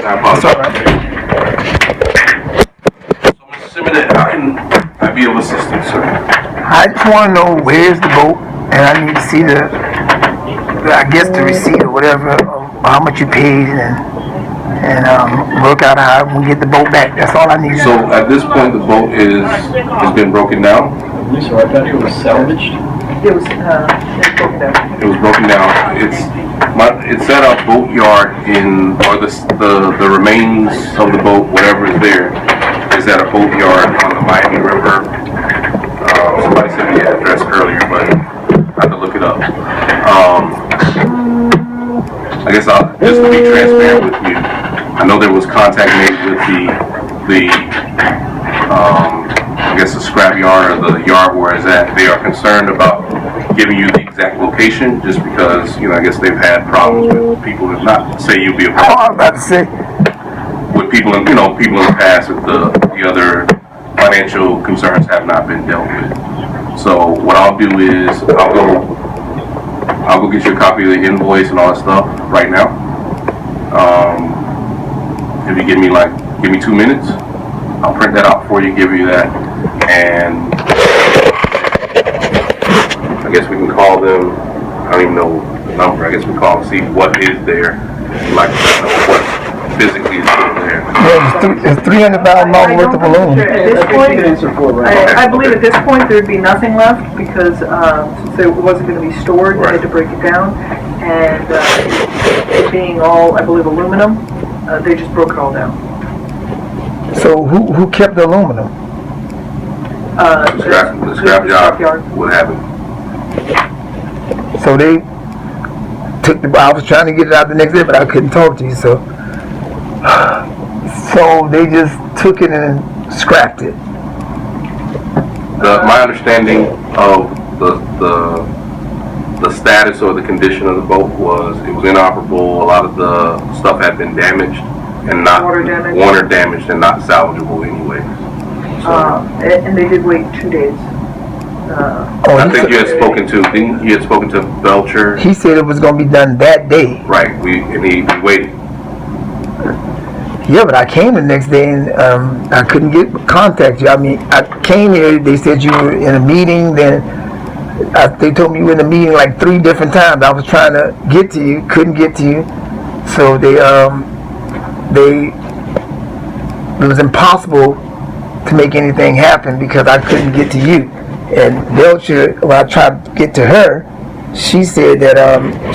I apologize. So, Mr. Simmons, how can I be of assistance, sir? I just want to know where's the boat, and I need to see the the receipt or whatever, of how much you paid, and work out how I'm gonna get the boat back. That's all I need. So at this point, the boat has been broken down. So I thought it was salvaged. It was broken down. It was broken down. It's at a boatyard or the remains of the boat, whatever is there, is at a boatyard on the Miami River. Somebody sent me the address earlier, but I have to look it up. I guess just to be transparent with you, I know there was contact made with the scrap yard or the yard where it's at. They are concerned about giving you the exact location just because, I guess they've had problems with people who not say you'll be a problem. Oh, I was about to say. With people in the past with the other financial concerns have not been dealt with. So what I'll do is I'll go get you a copy of the invoice and all that stuff right now. If you give me 2 minutes, I'll print that out for you, give you that, and I guess we can call them. I don't even know the number. I guess we call them, see what is there, what physically is still there. Yeah, it's $300,000 worth of aluminum. At this point, I believe at this point there'd be nothing left because since it wasn't going to be stored, they had to break it down, and it being all, I believe, aluminum, they just broke it all down. So who kept the aluminum? The scrap yard would have it. So they took I was trying to get it out the next day, but I couldn't talk to you, so they just took it and scrapped it. My understanding of the status or the condition of the boat was it was inoperable. A lot of the stuff had been damaged and not water damaged and not salvageable anyway. And they did wait 2 days. I think you had spoken to Belcher. He said it was going to be done that day. Right. He waited. Yeah, but I came the next day and I couldn't contact you. I mean, I came here. They said you were in a meeting. Then they told me you were in a meeting like 3 different times. I was trying to get to you, couldn't get to you. So it was impossible to make anything happen because I couldn't get to you. And Belcher, when I tried to get to her, she said that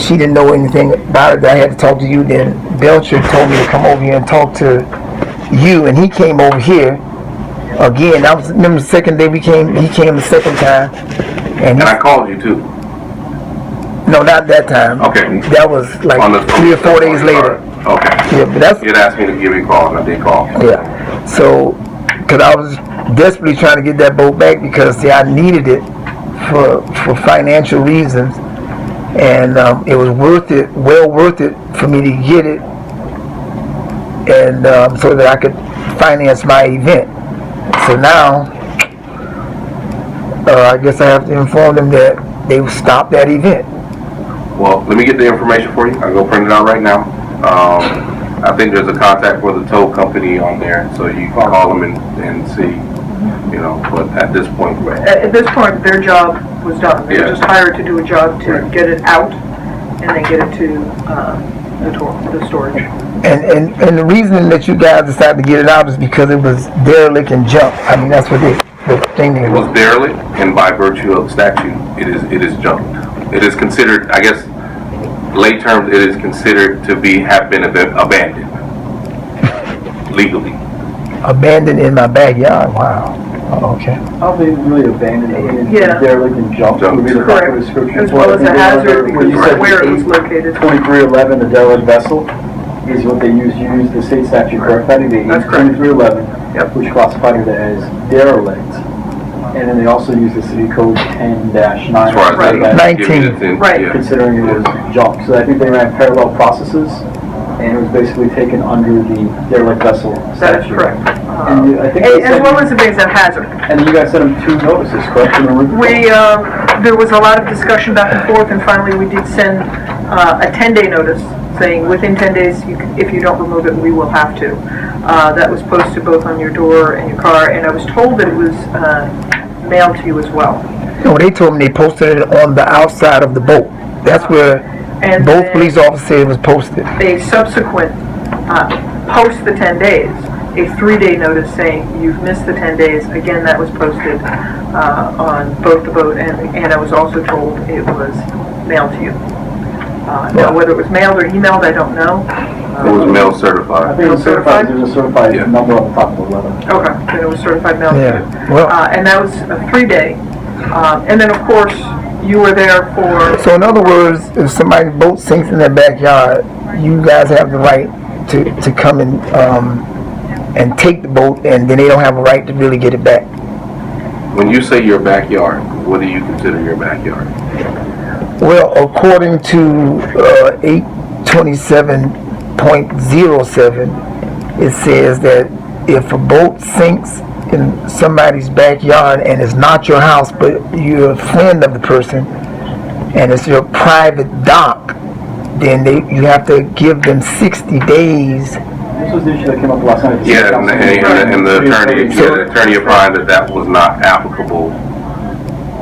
she didn't know anything about it, that I had to talk to you. Then Belcher told me to come over here and talk to you, and he came over here again. Remember the second day he came the second time. And I called you too. No, not that time. Okay. That was like 3 or 4 days later. Okay. Yeah, but you'd asked me to give you a call, and I did call. Yeah. So, because I was desperately trying to get that boat back because, I needed it for financial reasons. And it was well worth it for me to get it, and so that I could finance my event. So now, I guess I have to inform them that they stopped that event. Well, let me get the information for you. I'll go print it out right now. I think there's a contact for the tow company on there, so you can call them and see. But at this point, their job was done. They were just hired to do a job to get it out and then get it to the storage. And the reason that you guys decided to get it out is because it was derelict and junk. I mean, that's what the thing is. It was derelict, and by virtue of statute, it is junked. It is considered, I guess, lay terms, it is considered to have been abandoned legally. Abandoned in my backyard. Wow. Oh, okay. How they really abandoned it? Derelict and junk. Would be the proper description. As well as a hazard because where it was located. 2311, the derelict vessel, is what they use. You use the state statute correct. I think they use 2311, which classified it as derelict. And then they also use the city code 10-9. As far as 19. Right. Considering it was junk. So I think they ran parallel processes, and it was basically taken under the derelict vessel statute. That is correct. And I think as well as it being a hazard. And you guys sent them 2 notices, correct? There was a lot of discussion back and forth, and finally we did send a 10-day notice saying within 10 days, if you don't remove it, we will have to. That was posted both on your door and your car, and I was told that it was mailed to you as well. No, they told me they posted it on the outside of the boat. That's where And both then police officers said it was posted. a subsequent, post the 10 days, a 3-day notice saying you've missed the 10 days. Again, that was posted on both the boat, and I was also told it was mailed to you. Now, whether it was mailed or emailed, I don't know. It was mail I certified. think it was certified, there's a certified Yeah. number on the top of the letter. Okay, then it was certified mail to you. Yeah, well, And that was a 3-day. And then, of course, you were there for, so in other words, if somebody's boat sinks in their backyard, you guys have the right to come and take the boat, and then they don't have a right to really get it back. When you say your backyard, what do you consider your backyard? Well, according to 827.07, it says that if a boat sinks in somebody's backyard and it's not your house, but you're a friend of the person, and it's your private dock, then you have to give them 60 days. This was the issue that came up last night. Yeah, and the attorney opined that was not applicable.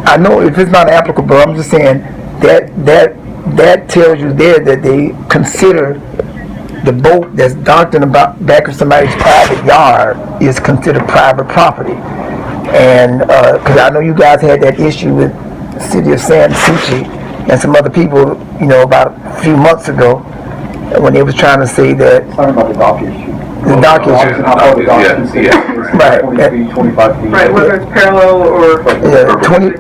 I know if it's not applicable, I'm just saying that tells you there that they consider the boat that's docked in the back of somebody's private yard is considered private property. And because I know you guys had that issue with the city of San Suchi and some other people, about a few months ago, when they was trying to say that Talking about the dock issue. the dock issue. How far the dock is Right. 20 feet, 25 feet. right, whether it's parallel or,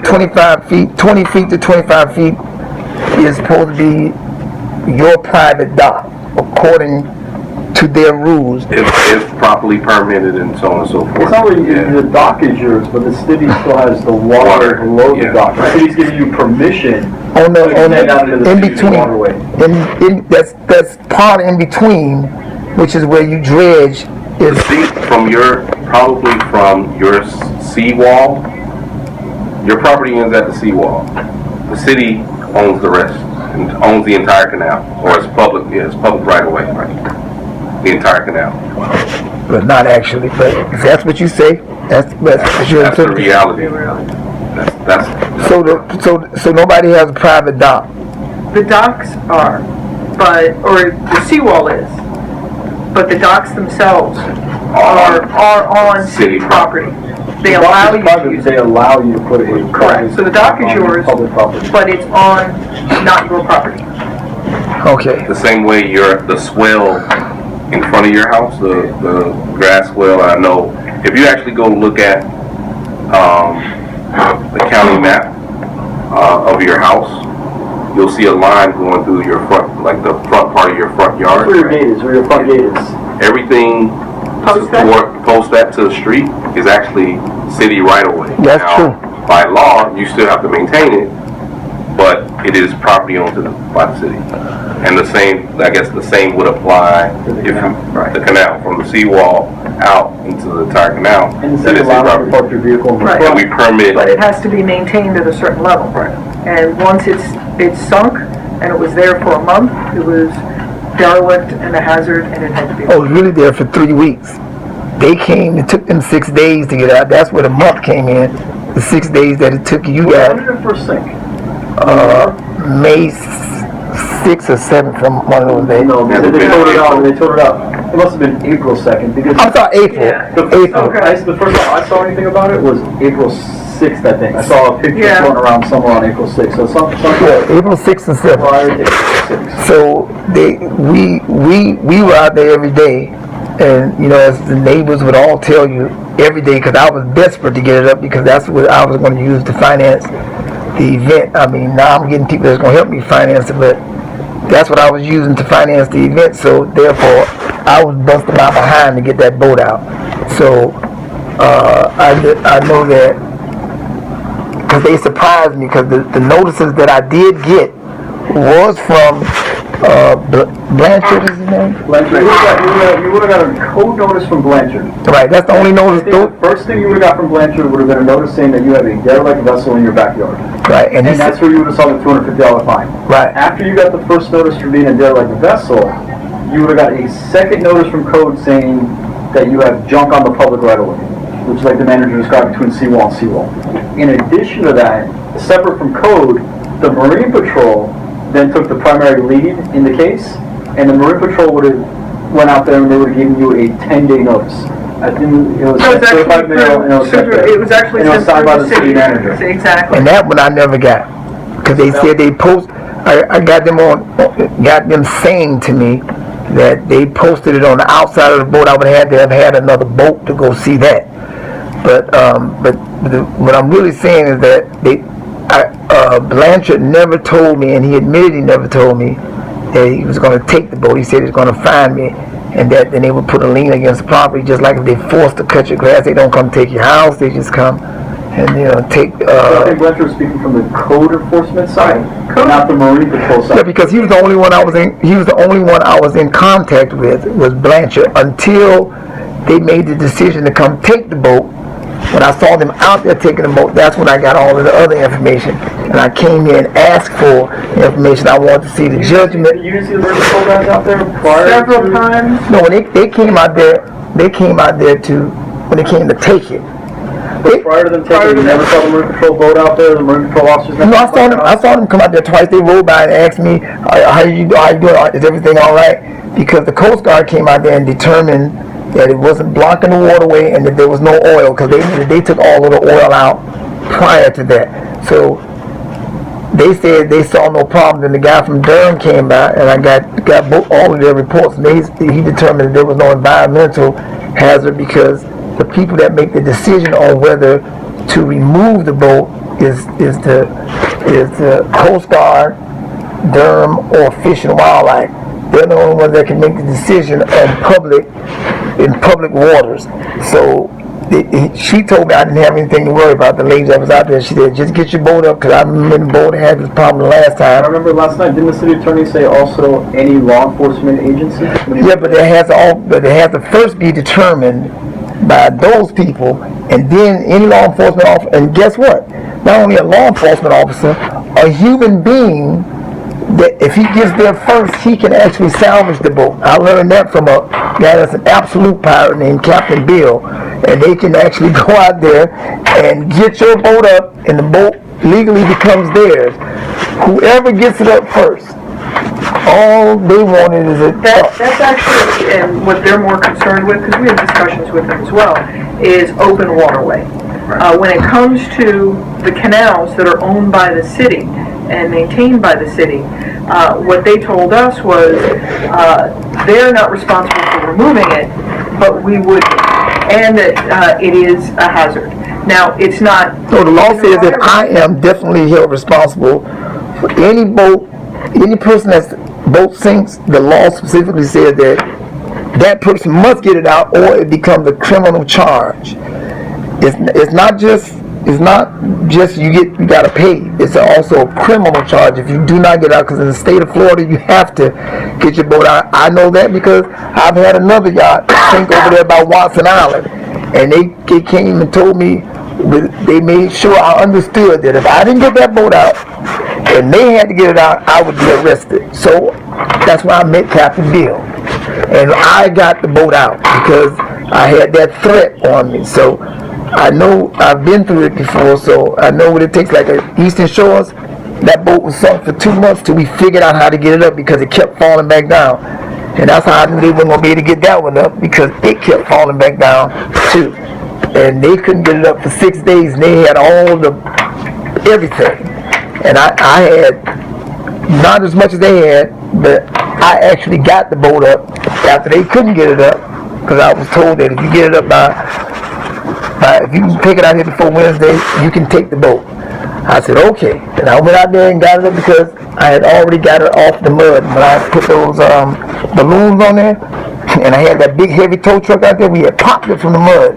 25 feet, 20 feet to 25 feet is supposed to be your private dock, according to their rules. If properly permitted and so on and so forth. It's not really, Yeah. the dock is yours, but the city still has the water below the yeah. dock. The city's giving you permission On to extend out into the the in city's between, waterway. that's part in between, which is where you dredge. Is See, probably from your seawall, your property ends at the seawall. The city owns the rest, and owns the entire canal, or it's public right away, right? The entire canal. but not actually. But if that's what you say, that's your That's the interpretation. reality. That's So nobody has a private dock. the docks are, or the seawall is, but the docks themselves are on city property. They The dock allow is you private, to use They it, allow you to put it in. Correct. So the dock is yours. Public property. but it's on not your property. Okay. the same way the swell in front of your house, the grass swell. I know if you actually go look at the county map of your house, you'll see a line going through your front, like the front part of your front yard. Where your gate is, where your front gate is. Everything Post that? post that to the street is actually city right away. That's Now, by law, you still have to maintain it, but it is property owned by the city. And the same would apply To the if canal. the canal from the seawall out into the entire canal. And the That city is allows you to property. park your vehicle in the Right. And front. we permit. But it has to be maintained at a certain level. Right. And once it's sunk, and it was there for a month, it was derelict and a hazard, and it had to be. I was really there for 3 weeks. They came, it took them 6 days to get out. That's where the month came in. The 6 days that it took you When guys. did it first sink? May 6th or 7th from one of those days. No, Yeah, they they towed it did. out, they towed it out. It must have been April 2nd, because I thought April. Yeah. April. the first time I saw anything about it was April 6th, I think. I saw a picture Yeah. floating around somewhere on April 6th, so some Yeah, April 6th and 7th. prior to April 6th. So we were out there every day, and as the neighbors would all tell you every day, because I was desperate to get it up because that's what I was going to use to finance the event. I mean, now I'm getting people that's going to help me finance it, but that's what I was using to finance the event. So therefore, I was busting my behind to get that boat out. So I know that because they surprised me because the notices that I did get was from Blanchard is his name? Blanchard, you would have got a code notice from Blanchard. Right, that's the only I notice. think the first thing you would have got from Blanchard would have been a notice saying that you have a derelict vessel in your backyard. Right, and And that's where you would have saw the $250 fine. right. After you got the first notice for being a derelict vessel, you would have got a second notice from code saying that you have junk on the public right of way, which is like the manager described between seawall and seawall. In addition to that, separate from code, the Marine Patrol then took the primary lead in the case, and the Marine Patrol would have went out there and they would have given you a 10-day notice. I think it was So it's certified actually mail and it was sent there. it was actually And it was sent signed by through the city manager. Exactly. And that one I never got, because they said they post. I got them saying to me that they posted it on the outside of the boat. I would have to have had another boat to go see that. But what I'm really saying is that Blanchard never told me, and he admitted he never told me that he was going to take the boat. He said he was going to find me, and that then they would put a lien against the property, just like if they forced to cut your grass. They don't come take your house. They just come and take. I think Blanchard was speaking from the code enforcement side, not the Marine Patrol side. Yeah, because he was the only one I was in. He was the only one I was in contact with, was Blanchard, until they made the decision to come take the boat. When I saw them out there taking the boat, that's when I got all of the other information. And I came here and asked for information. I wanted to see the judgment. Did you see the Marine Patrol guys out there prior Several to? times. No, when they came out there, when they came to take it. Prior to them taking it, you never saw the Marine Patrol boat out there, the Marine Patrol officers? No, I saw them come out there twice. They rolled by and asked me, how you doing? Is everything all right? Because the Coast Guard came out there and determined that it wasn't blocking the waterway and that there was no oil, because they took all of the oil out prior to that. So they said they saw no problem. Then the guy from Durham came by, and I got all of their reports, and he determined that there was no environmental hazard, because the people that make the decision on whether to remove the boat is the Coast Guard, Durham, or Fish and Wildlife. They're the only ones that can make the decision in public waters. So she told me I didn't have anything to worry about. The lady that was out there, she said, just get your boat up, because I remember the boat had this problem the last I time. remember last night, didn't the city attorney say also any law enforcement agency? Yeah, but it has to first be determined by those people, and then any law enforcement officer. And guess what? Not only a law enforcement officer, a human being, that if he gets there first, he can actually salvage the boat. I learned that from a guy that's an absolute pirate named Captain Bill, and they can actually go out there and get your boat up, and the boat legally becomes theirs. Whoever gets it up first, all they wanted is a That's actually, and what they're more concerned with, because we have discussions with them as well, is open waterway. When it comes to the canals that are owned by the city and maintained by the city, what they told us was they're not responsible for removing it, but we would, and that it is a hazard. Now, it's not... So the law says that I am definitely held responsible for any boat, any person that's boat sinks. The law specifically says that person must get it out, or it becomes a criminal charge. It's not just you gotta pay. It's also a criminal charge if you do not get out, because in the state of Florida you have to get your boat out. I know that because I've had another yacht sink over there by Watson Island, and they came and told me, they made sure I understood that if I didn't get that boat out and they had to get it out, I would be arrested. So that's why I met Captain Bill, and I got the boat out because I had that threat on me. So I know, I've been through it before, so I know what it takes. Like at Eastern Shores, that boat was sunk for 2 months till we figured out how to get it up, because it kept falling back down. And that's how I knew they weren't going to be able to get that one up, because it kept falling back down too. And they couldn't get it up for 6 days, and they had all the everything. And I had not as much as they had, but I actually got the boat up after they couldn't get it up, because I was told that if you get it up if you can take it out here before Wednesday, you can take the boat. I said, okay. And I went out there and got it up, because I had already got it off the mud. When I put those balloons on there, and I had that big heavy tow truck out there, we had popped it from the mud.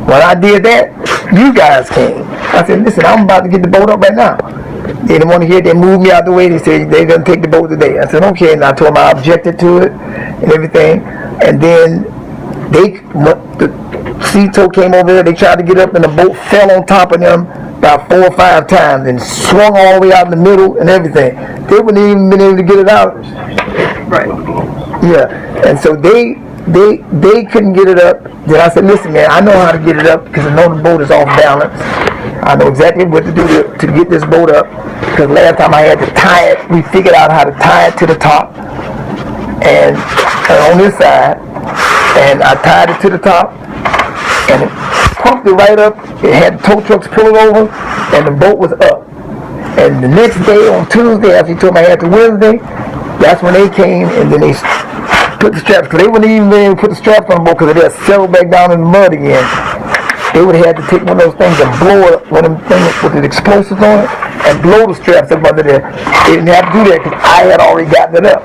When I did that, you guys came. I said, listen, I'm about to get the boat up right now. They didn't want to hear it. They moved me out the way. They said they're going to take the boat today. I said, okay. And I told them I objected to it and everything. And then the Sea-Tow came over there. They tried to get up and the boat fell on top of them about 4 or 5 times and swung all the way out in the middle and everything. They wouldn't even been able to get it out. Right. Yeah. And so they couldn't get it up. Then I said, listen, man, I know how to get it up because I know the boat is off balance. I know exactly what to do to get this boat up. Because last time I had to tie it, we figured out how to tie it to the top and on this side. And I tied it to the top and it pumped it right up. It had tow trucks pull it over and the boat was up. And the next day on Tuesday, after he told me I had to Wednesday, that's when they came and then they put the straps, because they wouldn't even be able to put the straps on the boat because they'd settle back down in the mud again. They would have had to take one of those things and blow it, one of them things with the explosives on it, and blow the straps up under there. They didn't have to do that because I had already gotten it up.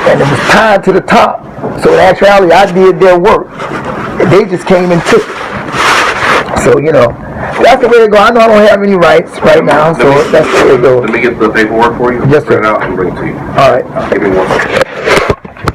And it was tied to the top. So in actuality, I did their work. And they just came and took it. So, that's the way it goes. I know I don't have any rights right now, so that's the way it goes. Let me get the paperwork for you. Yes, sir. Print it out and bring it to you. All right. Give me one second.